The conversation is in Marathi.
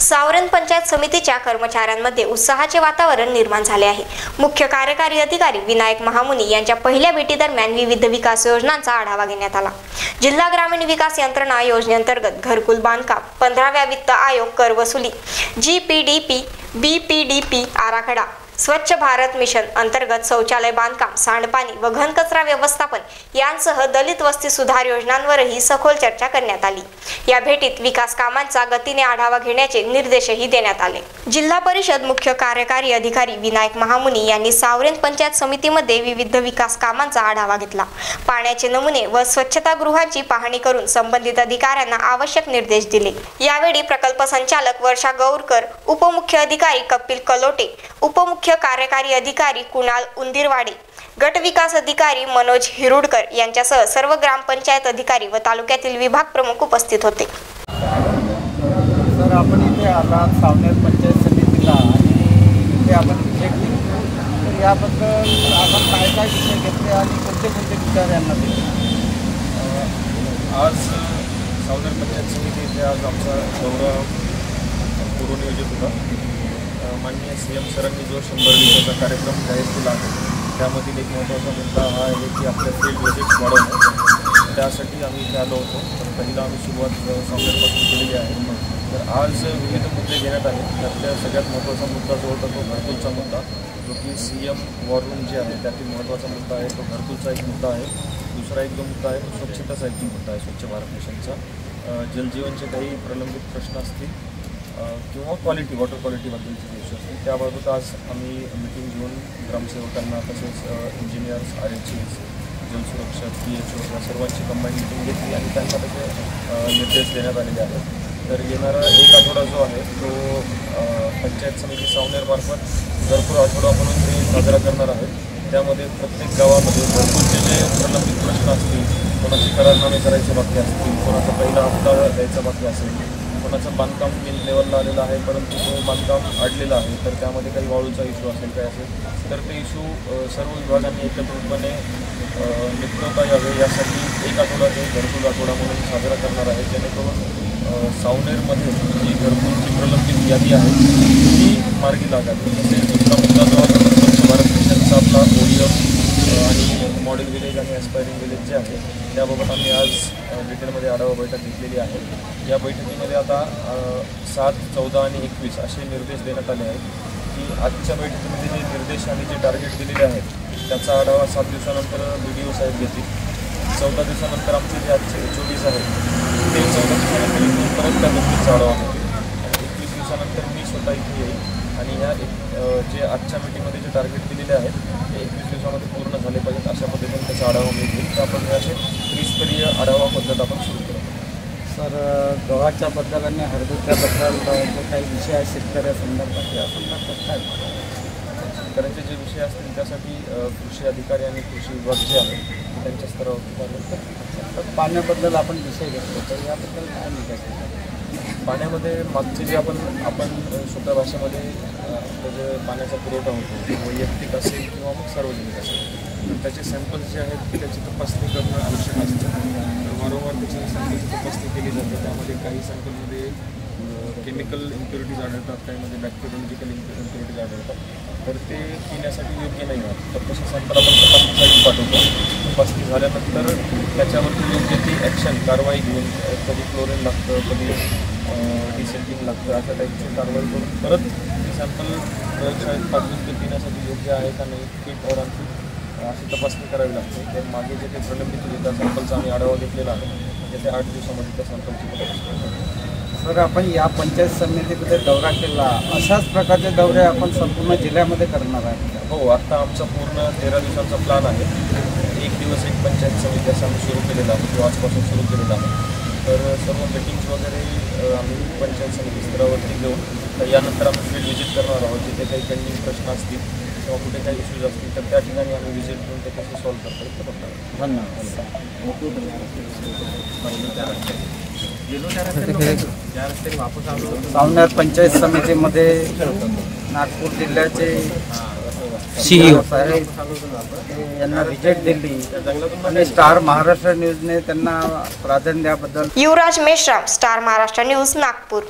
सावरन पंचायत समितीच्या कर्मचाऱ्यांमध्ये उत्साहाचे वातावरण निर्माण झाले आहे। मुख्य कार्यकारी अधिकारी विनायक महामुनी यांच्या पहिल्या भेटीदरम्यान विविध विकास योजनांचा आढावा घेण्यात आला। जिल्हा ग्रामीण विकास यंत्रणा योजनेअंतर्गत घरकुल बांधकाम, 15व्या वित्त आयोग कर वसुली, GPDP, BPDP आराखडा, स्वच्छ भारत मिशन अंतर्गत शौचालय बांधकाम, सांडपाणी व घनकचरा व्यवस्थापन यांसह दलित वस्ती सुधार योजनांवरही सखोल चर्चा करण्यात आली। या भेटीत विकास कामांचा गतीने आढावा घेण्याचे निर्देशही देण्यात आले। जिल्हा परिषद मुख्य कार्यकारी अधिकारी विनायक महामुनी यांनी सावरन पंचायत समितीमध्ये विविध विकास कामांचा आढावा घेतला। पाण्याचे नमुने व स्वच्छतागृहांची पाहणी करून संबंधित अधिकाऱ्यांना आवश्यक निर्देश दिले। यावेळी प्रकल्प संचालक वर्षा गौरकर, उपमुख्य अधिकारी कपिल कलोटे, उपमुख्य कार्यकारी अधिकारी कुणाल उंदीरवाडे, गट विकास अधिकारी मनोज हिरुडकर यांच्यासह सर्व ग्रामपंचायत अधिकारी व तालुक्यातील विभाग प्रमुख उपस्थित होते। सर, आपण इथे आलात सावनेर पंचायत समितीला आणि इथे आपण विषय घेतले, तर याबद्दल आपण काय काय विषय घेतले आणि कोणते कोणते विचार यांना दिले? आज सावनेर पंचायत समिती इथे आज आमचा दौरा पूर्वनियोजित होता। माननीय CM सरांनी जो 100 दिवसाचा कार्यक्रम जाहीर केला आहे त्यामधील एक महत्त्वाचा मुद्दा हा आहे की आपल्या फील्ड व्हिजिट्स वाढवणं। त्यासाठी आम्ही इथे आलो होतो। तर पहिला आम्ही सुरुवात सावनेरपासून केलेली आहे। तर आज विविध मुद्दे घेण्यात आले। त्यातल्या सगळ्यात महत्त्वाचा मुद्दा जो होता तो घरकुलचा मुद्दा, जो की CM वॉर रूम जे आहे त्यातील महत्त्वाचा मुद्दा आहे तो घरकुलचा एक मुद्दा आहे। दुसरा एक जो मुद्दा आहे तो स्वच्छतेचा एक मुद्दा आहे, स्वच्छ भारत मिशनचा। जलजीवनचे काही प्रलंबित प्रश्न असतील किंवा क्वालिटी, वॉटर क्वालिटीबद्दलचे इश्यू असतील त्याबाबत आज आम्ही मीटिंग घेऊन ग्रामसेवकांना तसेच इंजिनियर्स, RHEs, जलसुरक्षक, PHO या सर्वांची कंबाईन मीटिंग घेतली आणि त्यांना त्याचे निर्देश देण्यात आलेले आहेत। तर येणारा एक आठवडा जो आहे तो पंचायत समिती सावनेरमार्फत घरकुल आठवडा म्हणून ते साजरा करणार आहे। त्यामध्ये प्रत्येक गावामध्ये घरकुलचे जे प्रलंबित प्रश्न असतील, कोणाचे करारनामे करायचे बाकी असतील, कोणाचा पहिला हप्ता द्यायचा बाकी असेल, कोणाचं बांधकाम मेन लेवलला आलेलं आहे परंतु तो बांधकाम अडलेलं आहे, तर त्यामध्ये काही वाळूचा इश्यू असेल काय असेल तर ते इश्यू सर्व विभागांनी एकत्रितपणे निपटवता यावे यासाठी एक आठवडा ते घरकुल आठवडा म्हणून साजरा करणार आहे, जेणेकरून सावनेरमध्ये जी घरकुलची प्रलंबित यादी आहे ती मार्गी लागावी। तसेच दुसरा मुद्दा जो आहे स्वच्छ भारत मिशनचा आपला ODF आणि मॉडेल विलेज आणि ॲस्पायरिंग विलेज जे आहे त्याबाबत आम्ही आज डिटेलमध्ये आढावा बैठक घेतलेली आहे। या बैठकीमध्ये आता 7, 14 आणि 21 असे निर्देश देण्यात आले आहेत की आजच्या बैठकीमध्ये जे निर्देश आणि जे टार्गेट दिलेले आहेत त्याचा आढावा 7 दिवसानंतर BDO साहेब घेतील। 14 दिवसानंतर आमचे जे आजचे HODs आहेत ते 14 दिवसानंतर परत त्या गोष्टीचा आढावा घेतील आणि 21 दिवसानंतर मी स्वतः इथे येईल आणि ह्या जे आजच्या मीटिंगमध्ये जे टार्गेट दिलेले आहेत ते 21 दिवसामध्ये पूर्ण झाले पाहिजेत अशा पद्धतीने त्याचा आढावा मी घेईल। तर आपण असे त्रिस्तरीय आढावा पद्धत आपण सुरू करू। सर, गव्हाच्या बद्दल आणि हळदीच्याबद्दल जे काही विषय आहेत शेतकऱ्यासंदर्भात या संदर्भात काय शेतकऱ्यांचे जे विषय असतील त्यासाठी कृषी अधिकारी आणि कृषी विभाग जे आहे त्यांच्या स्तरावरती तर पाण्याबद्दल आपण विषय घेतलो तर याबद्दल काय निघायचं? पाण्यामध्ये मागचे जे आपण सोप्या भाषेमध्ये आपलं जे पाण्याचा पुरवठा होतो वैयक्तिक असेल किंवा मग सार्वजनिक असेल तर त्याचे सॅम्पल्स जे आहेत त्याची तपासणी करणं आवश्यक असतं। तर वारंवार त्याची सॅम्पलची तपासणी केली जाते। त्यामध्ये काही सॅम्पलमध्ये केमिकल इम्प्युरिटीज आढळतात, काहीमध्ये बॅक्टेरियोलॉजिकल इम्प्युरिटीज आढळतात, तर ते पिण्यासाठी योग्य नाही आहेत। तर तसे सॅम्पल आपण तपासणीसाठी पाठवतो। तपासणी झाल्यानंतर त्याच्यावरती योग्य ती ॲक्शन कारवाई घेऊन कधी क्लोरीन लागतं, कधी डिसेल्टिंग लागतं, अशा टाईपची कारवाई करून परत ते सॅम्पल प्रयोगशाळेत पाठवून ते पिण्यासाठी योग्य आहे का नाही फिट और आणखी अशी तपासणी करावी लागते। तर मागे जे काही प्रलंबित होते त्या सॅम्पलचा आम्ही आढावा घेतलेला आहे, येत्या 8 दिवसामध्ये त्या सॅम्पलची तपासणी। सर, आपण या पंचायत समितीमध्ये दौरा केला, अशाच प्रकारचे दौरे आपण संपूर्ण जिल्ह्यामध्ये करणार आहे? हो, आता आमचा पूर्ण 13 दिवसांचा प्लॅन आहे। 1 दिवस एक पंचायत समिती असं आम्ही सुरू केलेला आहे किंवा आजपासून सुरू केलेला आहे। तर सर्व मीटिंग्स वगैरे आम्ही पंचायत समिती स्तरावरती घेऊन तर यानंतर आम्ही फील्ड व्हिजिट करणार आहोत। जिथे काही पेंडिंग प्रश्न असतील किंवा कुठे काही इश्यूज असतील तर त्या ठिकाणी आम्ही व्हिजिट करून ते कसे सॉल्व्ह करता येईल ते बघणार। सावनेर पंचायत समितीमध्ये नागपूर जिल्ह्याचे CEO साहेब यांना व्हिजिट दिली आणि स्टार महाराष्ट्र न्यूजने त्यांना प्राधान्य द्याबद्दल। युवराज मेश्राम, स्टार महाराष्ट्र न्यूज, नागपूर।